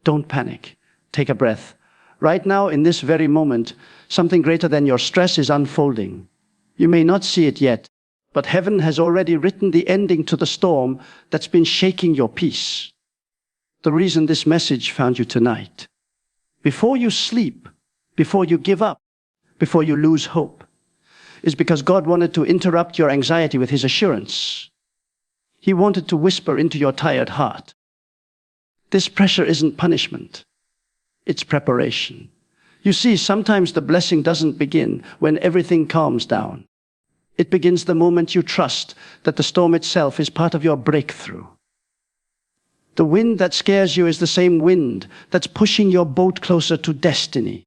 Don't panic. Take a breath. Right now, in this very moment, something greater than your stress is unfolding. You may not see it yet, but heaven has already written the ending to the storm that's been shaking your peace. The reason this message found you tonight. Before you sleep, before you give up, before you lose hope, is because God wanted to interrupt your anxiety with His assurance. He wanted to whisper into your tired heart. This pressure isn't punishment. It's preparation. You see, sometimes the blessing doesn't begin when everything calms down. It begins the moment you trust that the storm itself is part of your breakthrough. The wind that scares you is the same wind that's pushing your boat closer to destiny.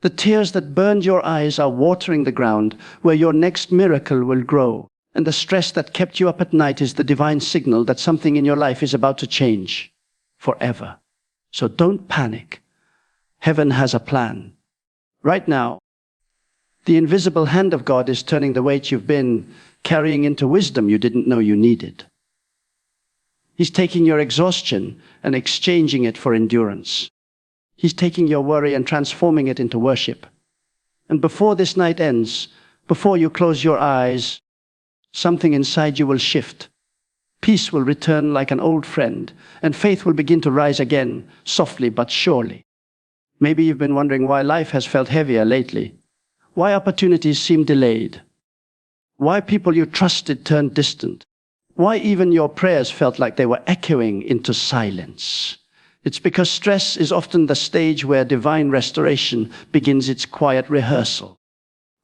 The tears that burned your eyes are watering the ground where your next miracle will grow. And the stress that kept you up at night is the divine signal that something in your life is about to change forever. So don't panic. Heaven has a plan. Right now, the invisible hand of God is turning the weight you've been carrying into wisdom you didn't know you needed. He's taking your exhaustion and exchanging it for endurance. He's taking your worry and transforming it into worship. And before this night ends, before you close your eyes, something inside you will shift. Peace will return like an old friend, and faith will begin to rise again, softly but surely. Maybe you've been wondering why life has felt heavier lately, why opportunities seem delayed, why people you trusted turned distant, why even your prayers felt like they were echoing into silence. It's because stress is often the stage where divine restoration begins its quiet rehearsal.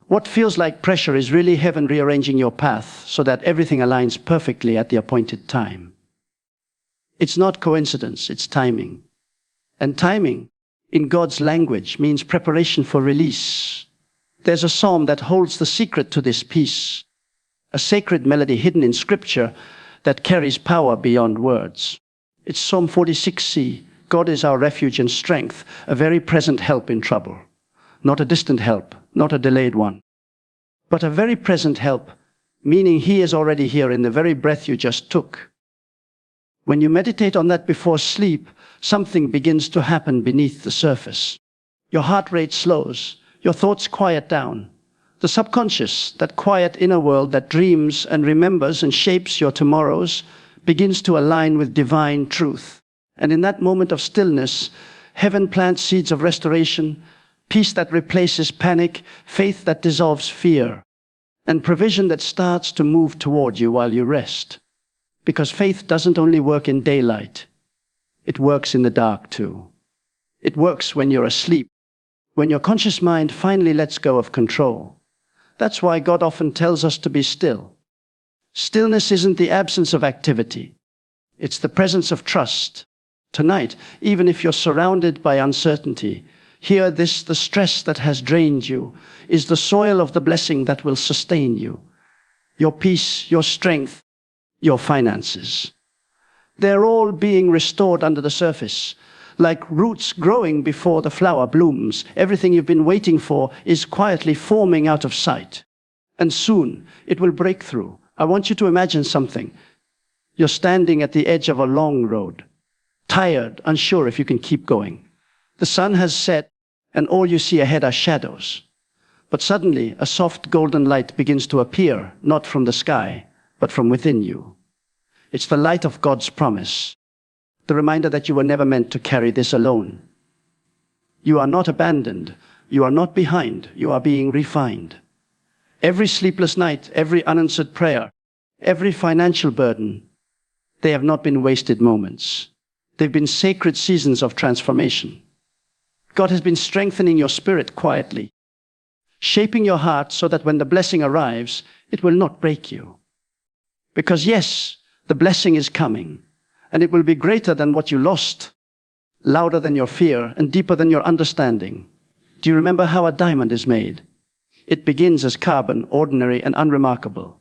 What feels like pressure is really heaven rearranging your path so that everything aligns perfectly at the appointed time. It's not coincidence, it's timing. And timing, in God's language, means preparation for release. There's a psalm that holds the secret to this peace, a sacred melody hidden in Scripture that carries power beyond words. It's Psalm 46c. God is our refuge and strength, a very present help in trouble. Not a distant help, not a delayed one, but a very present help, meaning He is already here in the very breath you just took. When you meditate on that before sleep, something begins to happen beneath the surface. Your heart rate slows, your thoughts quiet down. The subconscious, that quiet inner world that dreams and remembers and shapes your tomorrows, begins to align with divine truth. And in that moment of stillness, heaven plants seeds of restoration, peace that replaces panic, faith that dissolves fear, and provision that starts to move toward you while you rest. Because faith doesn't only work in daylight, it works in the dark too. It works when you're asleep, when your conscious mind finally lets go of control. That's why God often tells us to be still. Stillness isn't the absence of activity. It's the presence of trust. Tonight, even if you're surrounded by uncertainty, hear this: the stress that has drained you is the soil of the blessing that will sustain you. Your peace, your strength, your finances. They're all being restored under the surface. Like roots growing before the flower blooms, everything you've been waiting for is quietly forming out of sight. And soon, it will break through. I want you to imagine something. You're standing at the edge of a long road, tired, unsure if you can keep going. The sun has set, and all you see ahead are shadows. But suddenly, a soft golden light begins to appear, not from the sky, but from within you. It's the light of God's promise, the reminder that you were never meant to carry this alone. You are not abandoned. You are not behind. You are being refined. Every sleepless night, every unanswered prayer, every financial burden, they have not been wasted moments. They've been sacred seasons of transformation. God has been strengthening your spirit quietly, shaping your heart so that when the blessing arrives, it will not break you. Because yes, the blessing is coming, and it will be greater than what you lost, louder than your fear, and deeper than your understanding. Do you remember how a diamond is made? It begins as carbon, ordinary and unremarkable.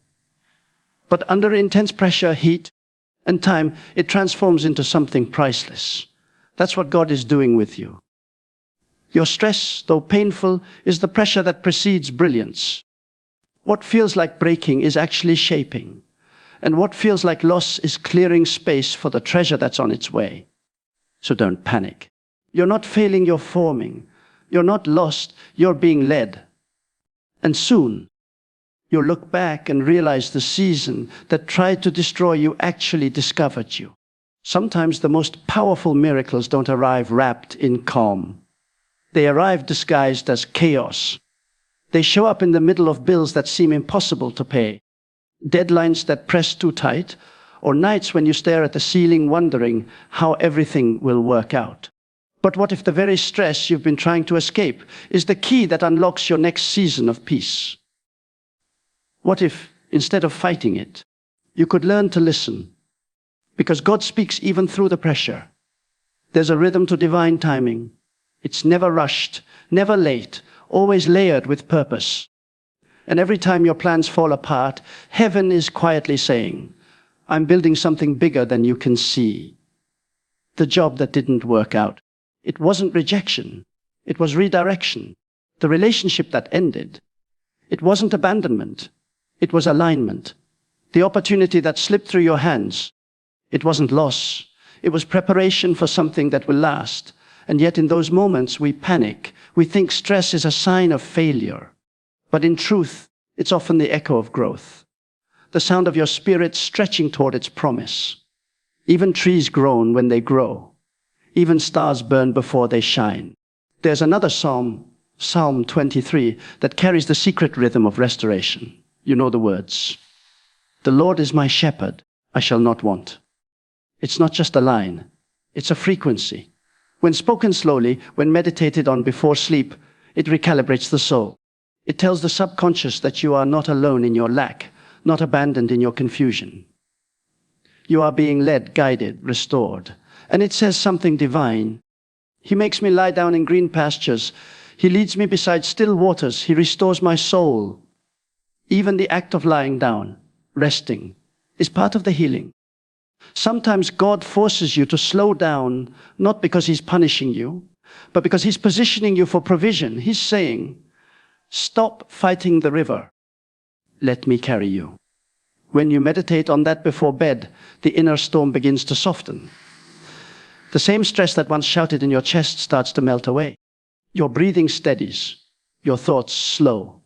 But under intense pressure, heat, and time, it transforms into something priceless. That's what God is doing with you. Your stress, though painful, is the pressure that precedes brilliance. What feels like breaking is actually shaping. And what feels like loss is clearing space for the treasure that's on its way. So don't panic. You're not failing, you're forming. You're not lost, you're being led. And soon, you'll look back and realize the season that tried to destroy you actually discovered you. Sometimes the most powerful miracles don't arrive wrapped in calm. They arrive disguised as chaos. They show up in the middle of bills that seem impossible to pay, deadlines that press too tight, or nights when you stare at the ceiling wondering how everything will work out. But what if the very stress you've been trying to escape is the key that unlocks your next season of peace? What if, instead of fighting it, you could learn to listen? Because God speaks even through the pressure. There's a rhythm to divine timing. It's never rushed, never late, always layered with purpose. And every time your plans fall apart, heaven is quietly saying, I'm building something bigger than you can see. The job that didn't work out. It wasn't rejection. It was redirection. The relationship that ended. It wasn't abandonment. It was alignment. The opportunity that slipped through your hands. It wasn't loss. It was preparation for something that will last. And yet in those moments we panic. We think stress is a sign of failure. But in truth, it's often the echo of growth. The sound of your spirit stretching toward its promise. Even trees groan when they grow. Even stars burn before they shine. There's another psalm, Psalm 23, that carries the secret rhythm of restoration. You know the words. The Lord is my shepherd, I shall not want. It's not just a line, it's a frequency. When spoken slowly, when meditated on before sleep, it recalibrates the soul. It tells the subconscious that you are not alone in your lack, not abandoned in your confusion. You are being led, guided, restored. And it says something divine. He makes me lie down in green pastures. He leads me beside still waters. He restores my soul. Even the act of lying down, resting, is part of the healing. Sometimes God forces you to slow down, not because He's punishing you, but because He's positioning you for provision. He's saying, stop fighting the river. Let me carry you. When you meditate on that before bed, the inner storm begins to soften. The same stress that once shouted in your chest starts to melt away. Your breathing steadies, your thoughts slow.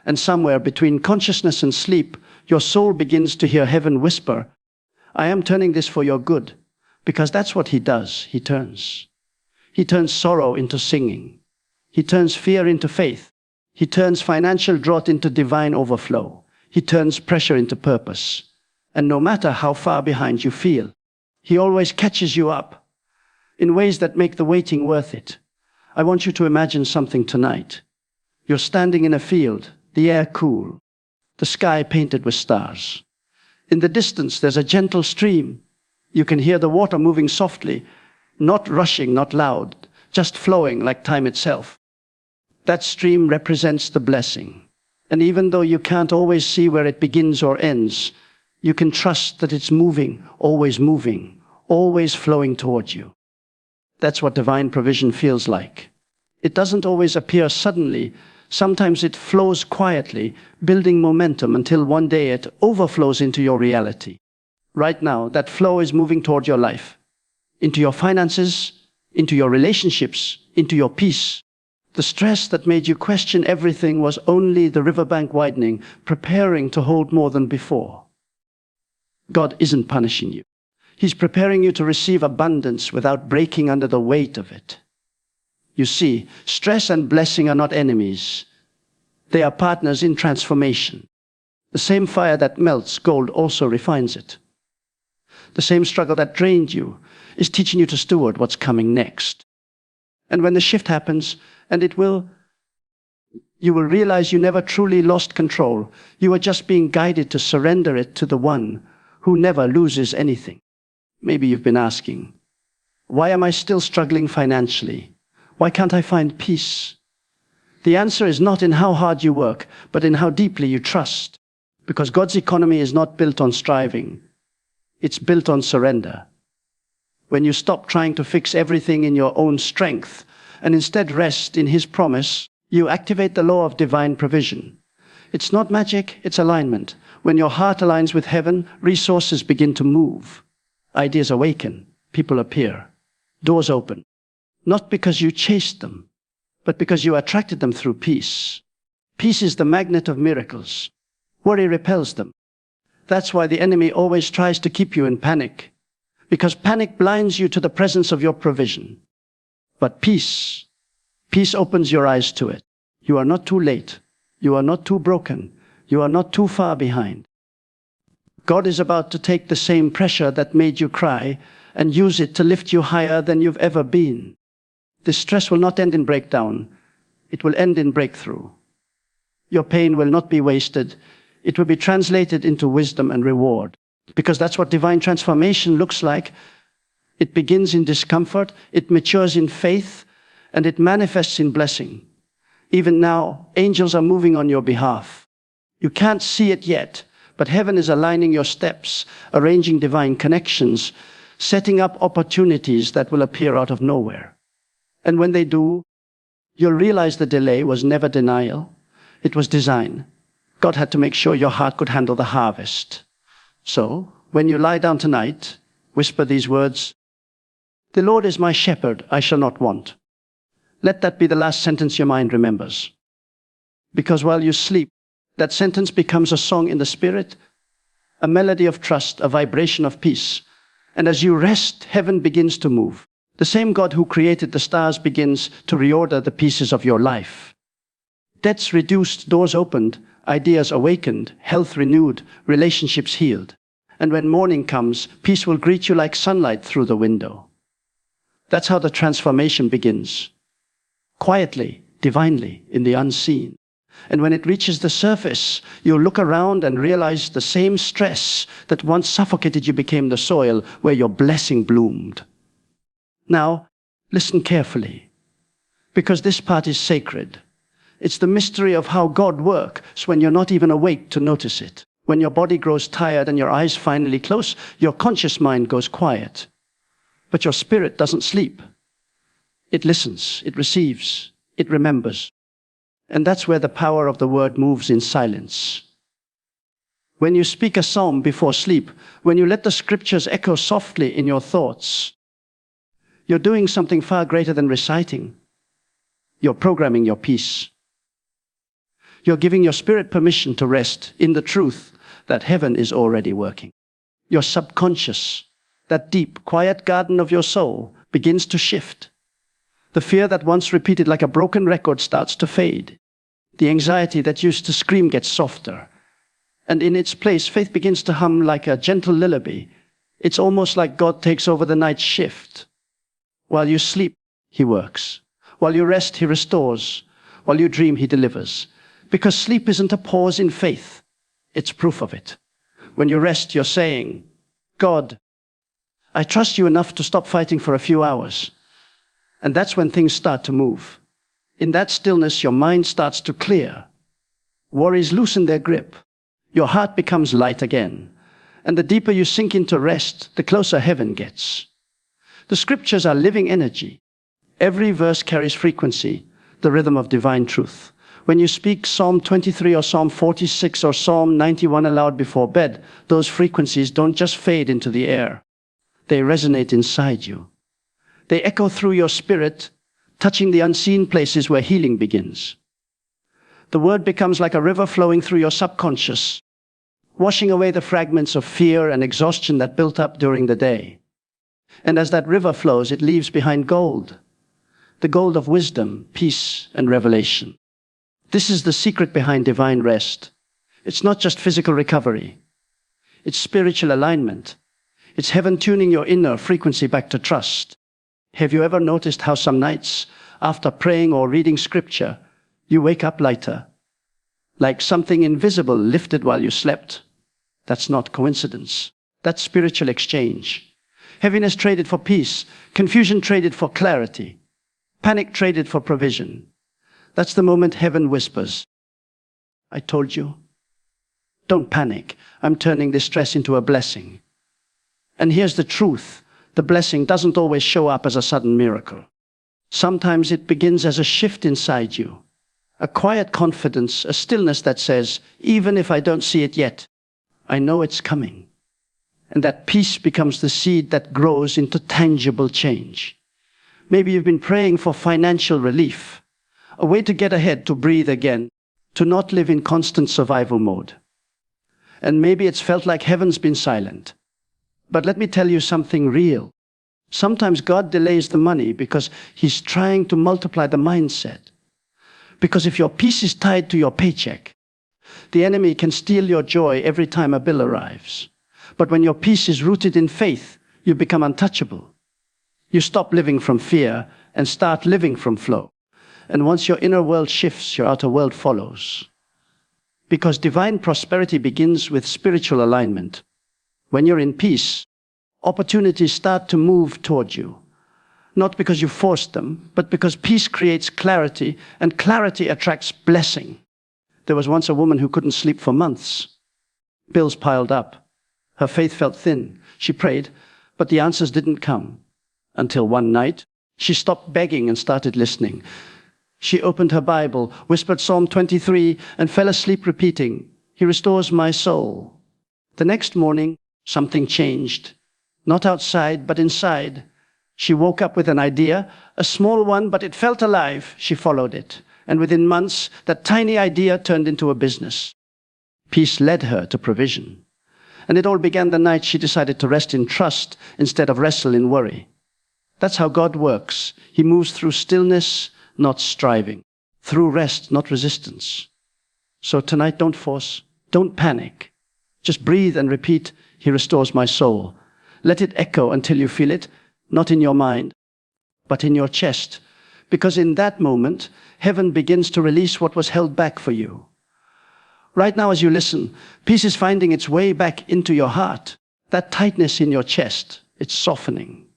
And somewhere between consciousness and sleep, your soul begins to hear heaven whisper, I am turning this for your good, because that's what He does. He turns. He turns sorrow into singing. He turns fear into faith. He turns financial drought into divine overflow. He turns pressure into purpose. And no matter how far behind you feel, He always catches you up in ways that make the waiting worth it. I want you to imagine something tonight. You're standing in a field, the air cool, the sky painted with stars. In the distance, there's a gentle stream. You can hear the water moving softly, not rushing, not loud, just flowing like time itself. That stream represents the blessing. And even though you can't always see where it begins or ends, you can trust that it's moving, always flowing towards you. That's what divine provision feels like. It doesn't always appear suddenly. Sometimes it flows quietly, building momentum until one day it overflows into your reality. Right now, that flow is moving toward your life, into your finances, into your relationships, into your peace. The stress that made you question everything was only the riverbank widening, preparing to hold more than before. God isn't punishing you. He's preparing you to receive abundance without breaking under the weight of it. You see, stress and blessing are not enemies. They are partners in transformation. The same fire that melts gold also refines it. The same struggle that drained you is teaching you to steward what's coming next. And when the shift happens, and it will, you will realize you never truly lost control. You are just being guided to surrender it to the one who never loses anything. Maybe you've been asking, why am I still struggling financially? Why can't I find peace? The answer is not in how hard you work, but in how deeply you trust. Because God's economy is not built on striving. It's built on surrender. When you stop trying to fix everything in your own strength and instead rest in His promise, you activate the law of divine provision. It's not magic, it's alignment. When your heart aligns with heaven, resources begin to move. Ideas awaken, people appear. Doors open. Not because you chased them, but because you attracted them through peace. Peace is the magnet of miracles. Worry repels them. That's why the enemy always tries to keep you in panic, because panic blinds you to the presence of your provision. But peace opens your eyes to it. You are not too late. You are not too broken. You are not too far behind. God is about to take the same pressure that made you cry and use it to lift you higher than you've ever been. This stress will not end in breakdown. It will end in breakthrough. Your pain will not be wasted. It will be translated into wisdom and reward, because that's what divine transformation looks like. It begins in discomfort, it matures in faith, and it manifests in blessing. Even now, angels are moving on your behalf. You can't see it yet, but heaven is aligning your steps, arranging divine connections, setting up opportunities that will appear out of nowhere. And when they do, you'll realize the delay was never denial. It was design. God had to make sure your heart could handle the harvest. So, when you lie down tonight, whisper these words, "The Lord is my shepherd, I shall not want." Let that be the last sentence your mind remembers. Because while you sleep, that sentence becomes a song in the spirit, a melody of trust, a vibration of peace. And as you rest, heaven begins to move. The same God who created the stars begins to reorder the pieces of your life. Debts reduced, doors opened, ideas awakened, health renewed, relationships healed. And when morning comes, peace will greet you like sunlight through the window. That's how the transformation begins. Quietly, divinely, in the unseen. And when it reaches the surface, you'll look around and realize the same stress that once suffocated you became the soil where your blessing bloomed. Now, listen carefully, because this part is sacred. It's the mystery of how God works when you're not even awake to notice it. When your body grows tired and your eyes finally close, your conscious mind goes quiet. But your spirit doesn't sleep. It listens, it receives, it remembers. And that's where the power of the word moves in silence. When you speak a psalm before sleep, when you let the scriptures echo softly in your thoughts, you're doing something far greater than reciting. You're programming your peace. You're giving your spirit permission to rest in the truth that heaven is already working. Your subconscious, that deep, quiet garden of your soul, begins to shift. The fear that once repeated like a broken record starts to fade. The anxiety that used to scream gets softer. And in its place, faith begins to hum like a gentle lullaby. It's almost like God takes over the night shift. While you sleep, He works. While you rest, He restores. While you dream, He delivers. Because sleep isn't a pause in faith. It's proof of it. When you rest, you're saying, "God, I trust you enough to stop fighting for a few hours." And that's when things start to move. In that stillness, your mind starts to clear. Worries loosen their grip. Your heart becomes light again. And the deeper you sink into rest, the closer heaven gets. The scriptures are living energy. Every verse carries frequency, the rhythm of divine truth. When you speak Psalm 23 or Psalm 46 or Psalm 91 aloud before bed, those frequencies don't just fade into the air. They resonate inside you. They echo through your spirit, touching the unseen places where healing begins. The word becomes like a river flowing through your subconscious, washing away the fragments of fear and exhaustion that built up during the day. And as that river flows, it leaves behind gold, the gold of wisdom, peace, and revelation. This is the secret behind divine rest. It's not just physical recovery. It's spiritual alignment. It's heaven tuning your inner frequency back to trust. Have you ever noticed how some nights, after praying or reading scripture, you wake up lighter, like something invisible lifted while you slept? That's not coincidence. That's spiritual exchange. Heaviness traded for peace, confusion traded for clarity, panic traded for provision. That's the moment heaven whispers, "I told you. Don't panic. I'm turning this stress into a blessing." And here's the truth. The blessing doesn't always show up as a sudden miracle. Sometimes it begins as a shift inside you, a quiet confidence, a stillness that says, "Even if I don't see it yet, I know it's coming." And that peace becomes the seed that grows into tangible change. Maybe you've been praying for financial relief, a way to get ahead, to breathe again, to not live in constant survival mode. And maybe it's felt like heaven's been silent. But let me tell you something real. Sometimes God delays the money because He's trying to multiply the mindset. Because if your peace is tied to your paycheck, the enemy can steal your joy every time a bill arrives. But when your peace is rooted in faith, you become untouchable. You stop living from fear and start living from flow. And once your inner world shifts, your outer world follows. Because divine prosperity begins with spiritual alignment. When you're in peace, opportunities start to move toward you. Not because you forced them, but because peace creates clarity, and clarity attracts blessing. There was once a woman who couldn't sleep for months. Bills piled up. Her faith felt thin. She prayed, but the answers didn't come. Until one night, she stopped begging and started listening. She opened her Bible, whispered Psalm 23, and fell asleep repeating, "He restores my soul." The next morning, something changed. Not outside, but inside. She woke up with an idea, a small one, but it felt alive. She followed it. And within months, that tiny idea turned into a business. Peace led her to provision. And it all began the night she decided to rest in trust instead of wrestle in worry. That's how God works. He moves through stillness, not striving. Through rest, not resistance. So tonight, don't force. Don't panic. Just breathe and repeat, "He restores my soul." Let it echo until you feel it, not in your mind, but in your chest. Because in that moment, heaven begins to release what was held back for you. Right now, as you listen, peace is finding its way back into your heart. That tightness in your chest, it's softening.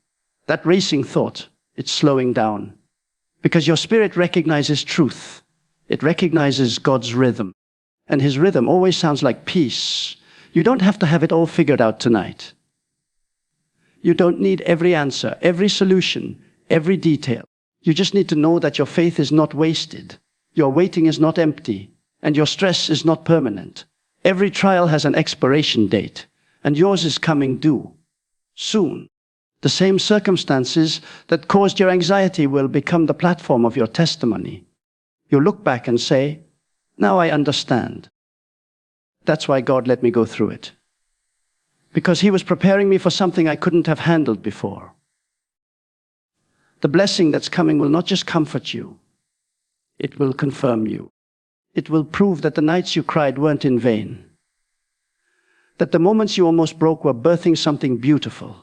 That racing thought, it's slowing down. Because your spirit recognizes truth. It recognizes God's rhythm. And His rhythm always sounds like peace. You don't have to have it all figured out tonight. You don't need every answer, every solution, every detail. You just need to know that your faith is not wasted. Your waiting is not empty. And your stress is not permanent. Every trial has an expiration date. And yours is coming due. Soon. The same circumstances that caused your anxiety will become the platform of your testimony. You'll look back and say, "Now I understand. That's why God let me go through it. Because He was preparing me for something I couldn't have handled before." The blessing that's coming will not just comfort you. It will confirm you. It will prove that the nights you cried weren't in vain. That the moments you almost broke were birthing something beautiful.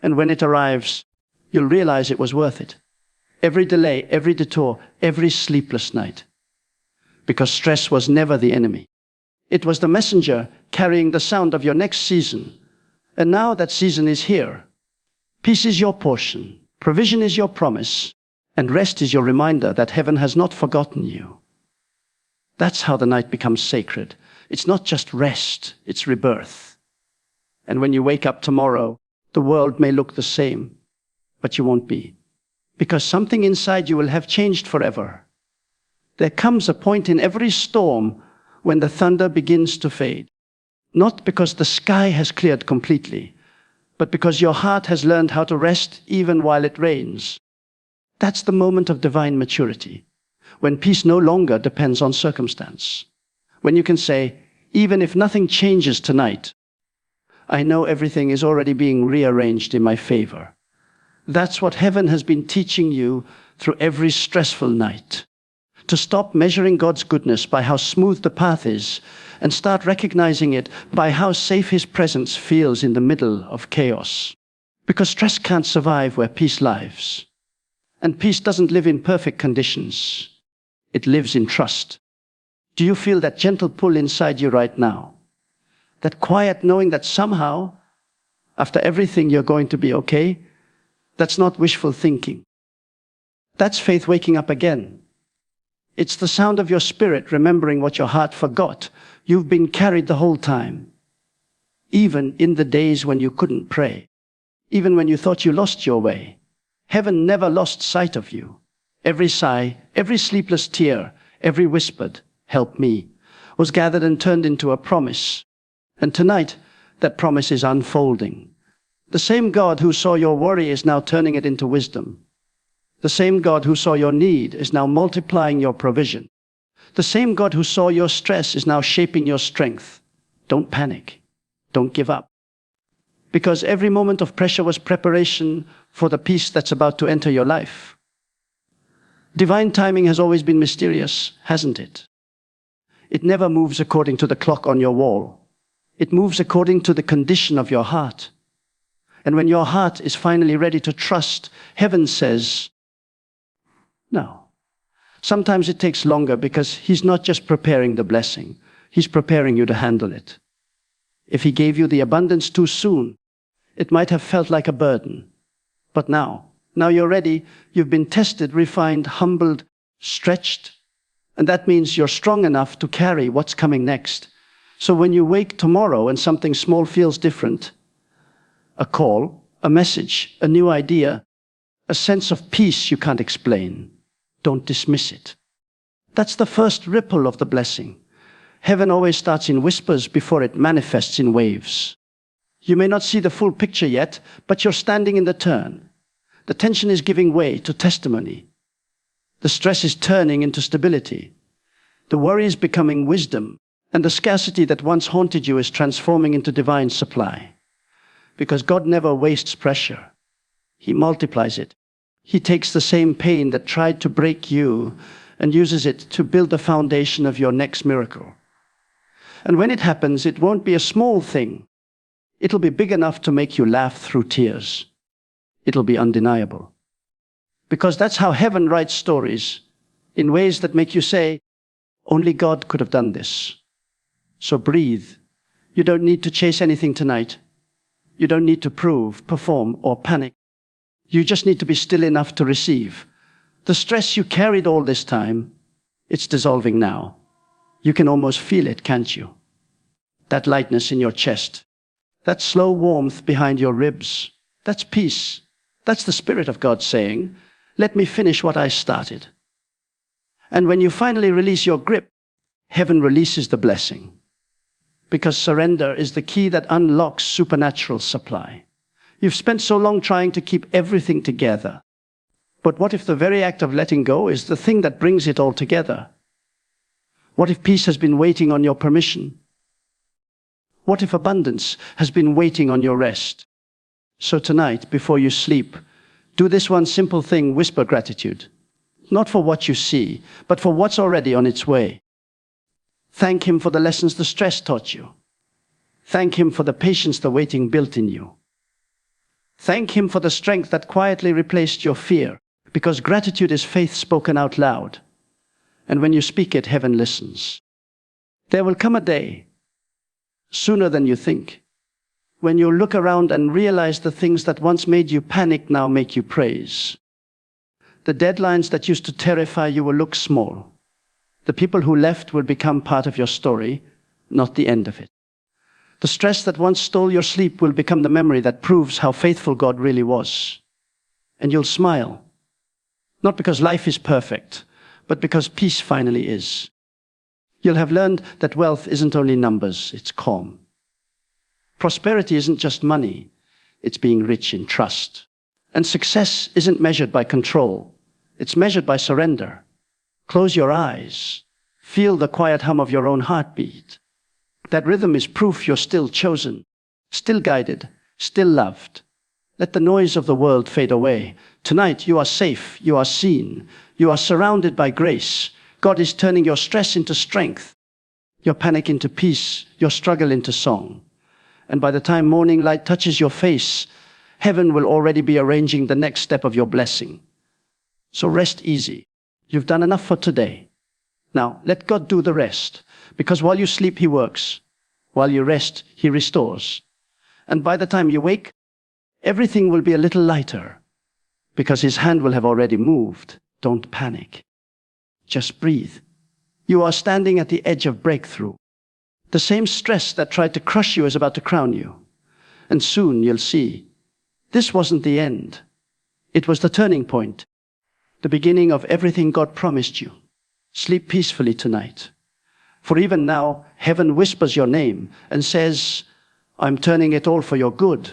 And when it arrives, you'll realize it was worth it. Every delay, every detour, every sleepless night. Because stress was never the enemy. It was the messenger carrying the sound of your next season. And now that season is here. Peace is your portion. Provision is your promise. And rest is your reminder that heaven has not forgotten you. That's how the night becomes sacred. It's not just rest, it's rebirth. And when you wake up tomorrow, the world may look the same, but you won't be. Because something inside you will have changed forever. There comes a point in every storm when the thunder begins to fade. Not because the sky has cleared completely, but because your heart has learned how to rest even while it rains. That's the moment of divine maturity, when peace no longer depends on circumstance. When you can say, even if nothing changes tonight, I know everything is already being rearranged in my favor. That's what heaven has been teaching you through every stressful night. To stop measuring God's goodness by how smooth the path is, and start recognizing it by how safe His presence feels in the middle of chaos. Because stress can't survive where peace lives. And peace doesn't live in perfect conditions. It lives in trust. Do you feel that gentle pull inside you right now? That quiet knowing that somehow, after everything, you're going to be okay? That's not wishful thinking. That's faith waking up again. It's the sound of your spirit remembering what your heart forgot. You've been carried the whole time. Even in the days when you couldn't pray. Even when you thought you lost your way. Heaven never lost sight of you. Every sigh, every sleepless tear, every whispered, "Help me," was gathered and turned into a promise. And tonight, that promise is unfolding. The same God who saw your worry is now turning it into wisdom. The same God who saw your need is now multiplying your provision. The same God who saw your stress is now shaping your strength. Don't panic. Don't give up. Because every moment of pressure was preparation for the peace that's about to enter your life. Divine timing has always been mysterious, hasn't it? It never moves according to the clock on your wall. It moves according to the condition of your heart. And when your heart is finally ready to trust, heaven says, no. Sometimes it takes longer because He's not just preparing the blessing. He's preparing you to handle it. If He gave you the abundance too soon, it might have felt like a burden. But now you're ready. You've been tested, refined, humbled, stretched. And that means you're strong enough to carry what's coming next. So when you wake tomorrow and something small feels different, a call, a message, a new idea, a sense of peace you can't explain, don't dismiss it. That's the first ripple of the blessing. Heaven always starts in whispers before it manifests in waves. You may not see the full picture yet, but you're standing in the turn. The tension is giving way to testimony. The stress is turning into stability. The worry is becoming wisdom, and the scarcity that once haunted you is transforming into divine supply. Because God never wastes pressure. He multiplies it. He takes the same pain that tried to break you and uses it to build the foundation of your next miracle. And when it happens, it won't be a small thing. It'll be big enough to make you laugh through tears. It'll be undeniable. Because that's how heaven writes stories, in ways that make you say, only God could have done this. So breathe. You don't need to chase anything tonight. You don't need to prove, perform, or panic. You just need to be still enough to receive. The stress you carried all this time, it's dissolving now. You can almost feel it, can't you? That lightness in your chest, that slow warmth behind your ribs, that's peace. That's the Spirit of God saying, let me finish what I started. And when you finally release your grip, heaven releases the blessing. Because surrender is the key that unlocks supernatural supply. You've spent so long trying to keep everything together. But what if the very act of letting go is the thing that brings it all together? What if peace has been waiting on your permission? What if abundance has been waiting on your rest? So tonight, before you sleep, do this one simple thing, whisper gratitude. Not for what you see, but for what's already on its way. Thank Him for the lessons the stress taught you. Thank Him for the patience the waiting built in you. Thank Him for the strength that quietly replaced your fear, because gratitude is faith spoken out loud. And when you speak it, heaven listens. There will come a day, sooner than you think, when you look around and realize the things that once made you panic now make you praise. The deadlines that used to terrify you will look small. The people who left will become part of your story, not the end of it. The stress that once stole your sleep will become the memory that proves how faithful God really was. And you'll smile, not because life is perfect, but because peace finally is. You'll have learned that wealth isn't only numbers, it's calm. Prosperity isn't just money, it's being rich in trust. And success isn't measured by control, it's measured by surrender. Close your eyes, feel the quiet hum of your own heartbeat. That rhythm is proof you're still chosen, still guided, still loved. Let the noise of the world fade away. Tonight you are safe, you are seen, you are surrounded by grace. God is turning your stress into strength, your panic into peace, your struggle into song. And by the time morning light touches your face, heaven will already be arranging the next step of your blessing. So rest easy. You've done enough for today. Now let God do the rest, because while you sleep, He works. While you rest, He restores. And by the time you wake, everything will be a little lighter, because His hand will have already moved. Don't panic. Just breathe. You are standing at the edge of breakthrough. The same stress that tried to crush you is about to crown you. And soon you'll see, this wasn't the end. It was the turning point, the beginning of everything God promised you. Sleep peacefully tonight. For even now, heaven whispers your name and says, I'm turning it all for your good.